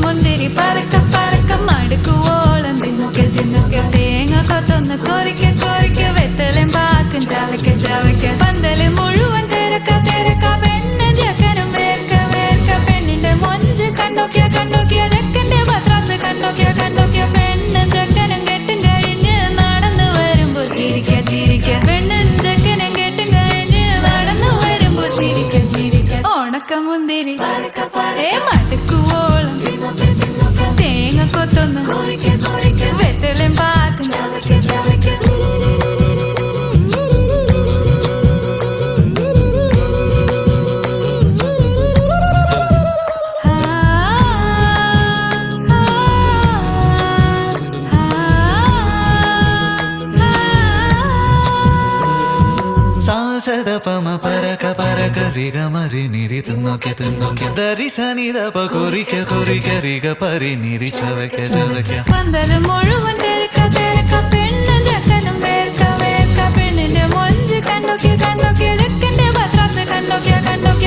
മുന്തിരി പറക്ക പറക്ക മടുക്കുവോളം തിന്നുക്കെ തിന്നുക്കെ തേങ്ങ കൊത്തൊന്ന് കൊറിക്ക കൊറിക്ക വെത്തലും പാക്കും ചവയ്ക്ക ചവയ്ക്ക പന്തല് മുഴുവൻ തിരക്ക തിരക്ക പെണ്ണ് ജക്കനും വേർക്ക വേർക്ക പെണ്ണിന്റെ മൊഞ്ച് കണ്ടോക്കിയ കണ്ടോക്കിയ ജക്കന്റെ പത്രാസ് കണ്ടോക്കിയ കണ്ടോക്കിയ പെണ്ണും ജക്കനും കെട്ടും കഴിഞ്ഞ് നടന്നു വരുമ്പോ ചിരിക്ക ചിരിക്ക പെണ്ണും ജക്കനും കെട്ടും കഴിഞ്ഞ് നടന്നു വരുമ്പോ ചിരിക്ക ചിരിക്ക ഉണക്കമുന്തിരി മടുക്കുവോളം തേങ്ങ കൊത്തൊന്ന് വെത്തലും പാക്കും ചവയ്ക്ക ചവയ്ക്ക സദപമ പരക പരക റിഗ മരി നിരി തിന്നോക്കെ തിന്നോക്കെ ദരി സനി ദപ കൊറിക്ക കൊറിക്ക റിഗ പരി നിരി ചവയ്ക്ക ചവയ്ക്ക പന്തല് മുഴുവൻ തിരക്ക തിരക്ക പെണ്ണും ജക്കനും വേർക്ക വേർക്ക പെണ്ണിന്റെ മൊഞ്ച് കണ്ടോക്കിയ കണ്ടോക്കിയ ജക്കന്റെ പത്രാസ് കണ്ടോക്കിയ കണ്ടോക്കിയ